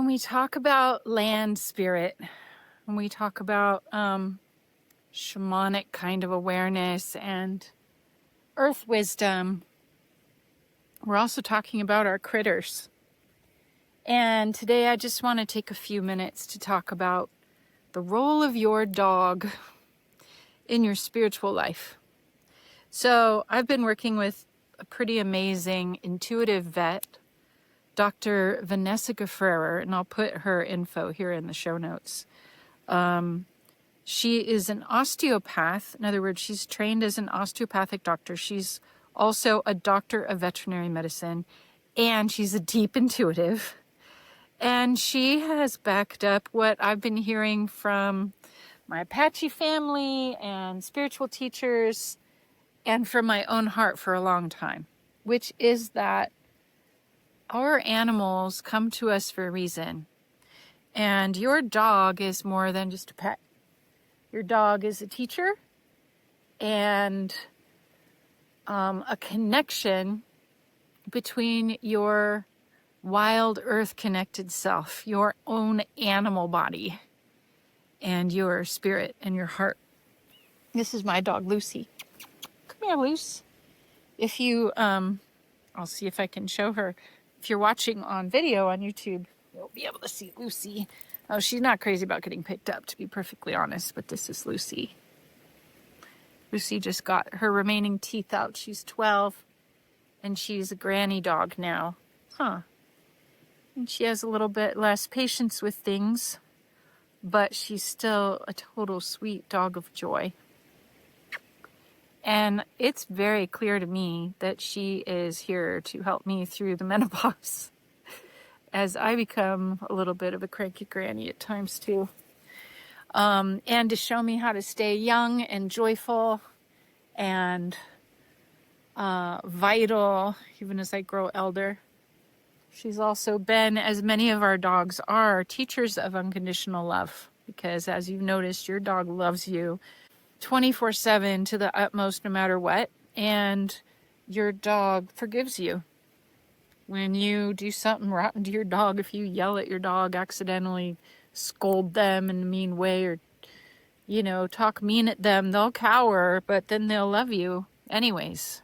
we talk about land spirit, when we talk about shamanic kind of awareness and earth wisdom, we're also talking about our critters. And today I just want to take a few minutes to talk about the role of your dog in your spiritual life. So I've been working with a pretty amazing intuitive vet, Dr. Vanessa Gafferrer, and I'll put her info here in the show notes. She is an osteopath. In other words, she's trained as an osteopathic doctor. She's also a doctor of veterinary medicine, and she's a deep intuitive. And she has backed up what I've been hearing from my Apache family and spiritual teachers and from my own heart for a long time, which is that our animals come to us for a reason. And your dog is more than just a pet. Your dog is a teacher and a connection between your wild earth connected self, your own animal body, and your spirit and your heart. This is my dog, Lucy. Come here, Luce. If you, I'll see if I can show her. If you're watching on video on YouTube, you'll be able to see Lucy. Oh, she's not crazy about getting picked up, to be perfectly honest, but this is Lucy. Lucy just got her remaining teeth out. She's 12, and she's a granny dog now. And she has a little bit less patience with things, but she's still a total sweet dog of joy. And it's very clear to me that she is here to help me through the menopause as I become a little bit of a cranky granny at times too. And to show me how to stay young and joyful and vital even as I grow elder. She's also been, as many of our dogs are, teachers of unconditional love, because as you've noticed, your dog loves you 24/7 to the utmost no matter what, and your dog forgives you. When you do something rotten to your dog, if you yell at your dog, accidentally scold them in a mean way, or, talk mean at them, they'll cower, but then they'll love you anyways.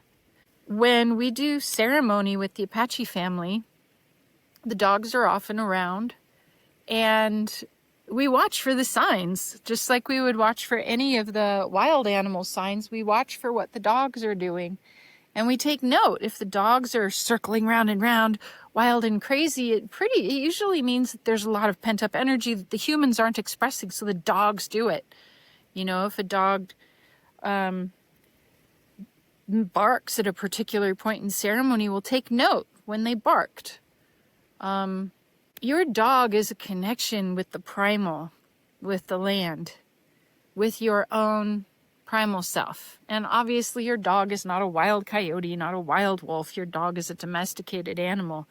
When we do ceremony with the Apache family, the dogs are often around, and we watch for the signs, just like we would watch for any of the wild animal signs. We watch for what the dogs are doing. And we take note. If the dogs are circling round and round, wild and crazy, it usually means that there's a lot of pent-up energy that the humans aren't expressing, so the dogs do it. If a dog barks at a particular point in ceremony, we'll take note when they barked. Your dog is a connection with the primal, with the land, with your own primal self. And obviously your dog is not a wild coyote, not a wild wolf. Your dog is a domesticated animal.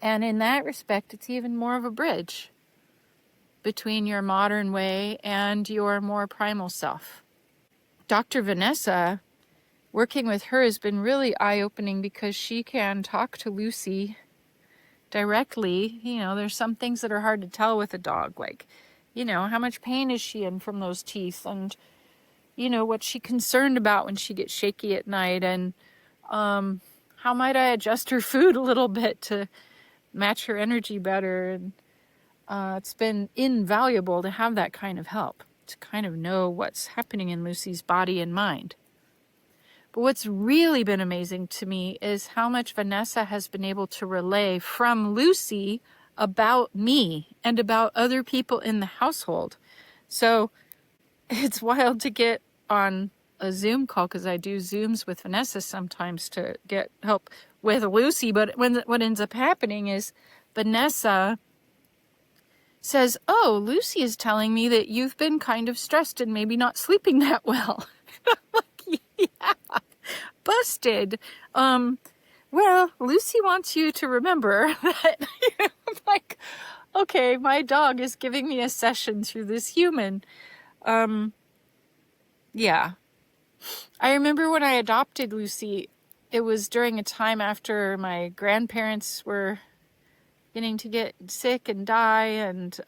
And in that respect, it's even more of a bridge between your modern way and your more primal self. Dr. Vanessa, working with her has been really eye-opening because she can talk to Lucy directly. There's some things that are hard to tell with a dog, like, how much pain is she in from those teeth, and what's she concerned about when she gets shaky at night, and how might I adjust her food a little bit to match her energy better. And it's been invaluable to have that kind of help, to kind of know what's happening in Lucy's body and mind. But what's really been amazing to me is how much Vanessa has been able to relay from Lucy about me and about other people in the household. So it's wild to get on a Zoom call, because I do Zooms with Vanessa sometimes to get help with Lucy. But what ends up happening is Vanessa says, "Oh, Lucy is telling me that you've been kind of stressed and maybe not sleeping that well." I'm like, yeah, busted. Well, Lucy wants you to remember that. I'm like, okay, my dog is giving me a session through this human. Yeah. I remember when I adopted Lucy, it was during a time after my grandparents were beginning to get sick and die. And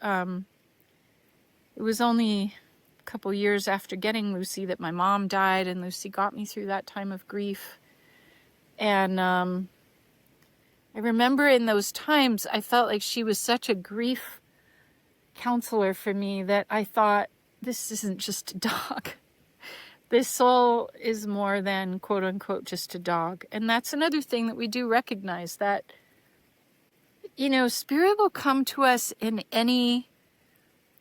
it was only a couple years after getting Lucy that my mom died, and Lucy got me through that time of grief. And I remember in those times, I felt like she was such a grief counselor for me that I thought, this isn't just a dog. This soul is more than, quote unquote, just a dog. And that's another thing that we do recognize, that, you know, spirit will come to us in any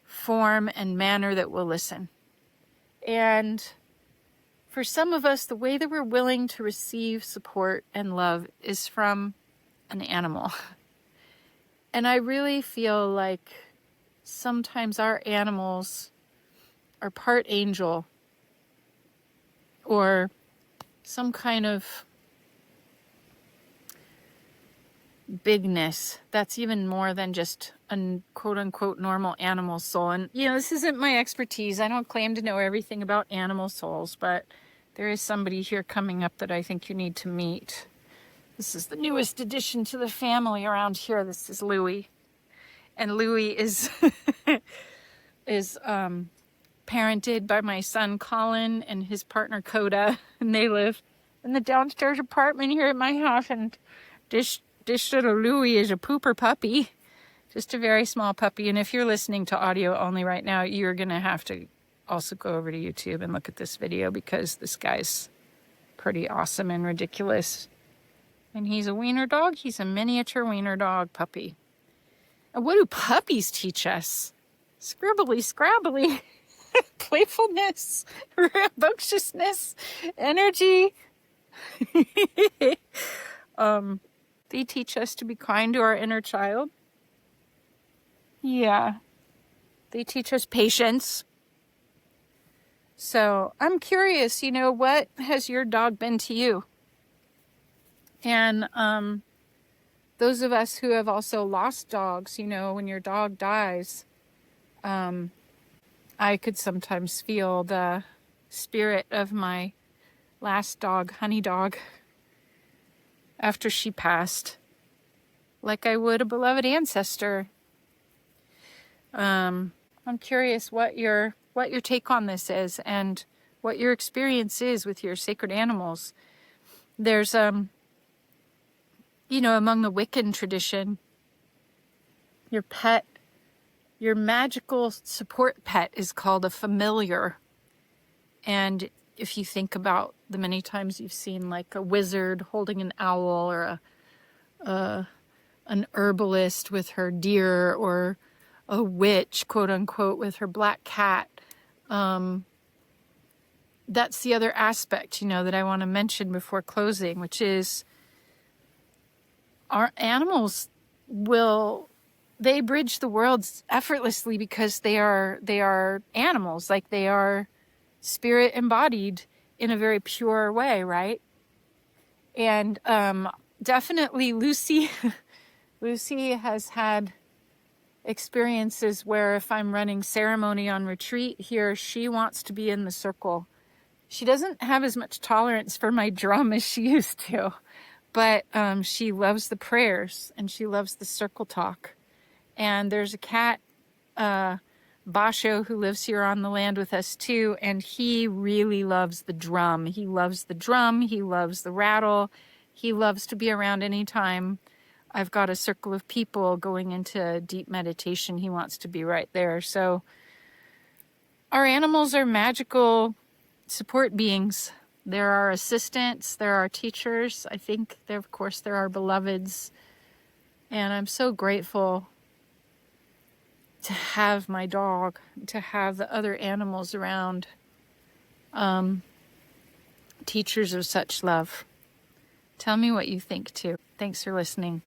form and manner that will listen. And for some of us, the way that we're willing to receive support and love is from an animal. And I really feel like sometimes our animals are part angel or some kind of bigness that's even more than just a quote unquote normal animal soul. And you know, this isn't my expertise. I don't claim to know everything about animal souls, but there is somebody here coming up that I think you need to meet. This is the newest addition to the family around here. This is Louie. And Louie is parented by my son Colin and his partner Coda, and they live in the downstairs apartment here at my house. And this little Louie is a pooper puppy, just a very small puppy. And if you're listening to audio only right now, you're gonna have to also go over to YouTube and look at this video, because this guy's pretty awesome and ridiculous. And he's a wiener dog. He's a miniature wiener dog puppy. And what do puppies teach us? Scribbly, scrabbly, playfulness, rambunctiousness, energy. They teach us to be kind to our inner child. Yeah. They teach us patience. So I'm curious, you know, what has your dog been to you? And those of us who have also lost dogs, you know, when your dog dies, I could sometimes feel the spirit of my last dog, Honey Dog, after she passed, like I would a beloved ancestor. I'm curious what your take on this is, and what your experience is with your sacred animals. There's you know, among the Wiccan tradition, your pet, your magical support pet is called a familiar. And if you think about the many times you've seen like a wizard holding an owl, or an herbalist with her deer, or a witch, quote unquote, with her black cat, that's the other aspect, you know, that I want to mention before closing, which is our animals they bridge the worlds effortlessly, because they are animals, like they are spirit embodied in a very pure way, right? And definitely Lucy has had experiences where if I'm running ceremony on retreat here, she wants to be in the circle. She doesn't have as much tolerance for my drum as she used to, but she loves the prayers and she loves the circle talk. And there's a cat, Basho, who lives here on the land with us too, and he really loves the drum. He loves the drum, he loves the rattle, he loves to be around anytime I've got a circle of people going into deep meditation. He wants to be right there. So our animals are magical support beings. They're our assistants, they're our teachers. I think of course they're our beloveds. And I'm so grateful to have my dog, to have the other animals around, teachers of such love. Tell me what you think too. Thanks for listening.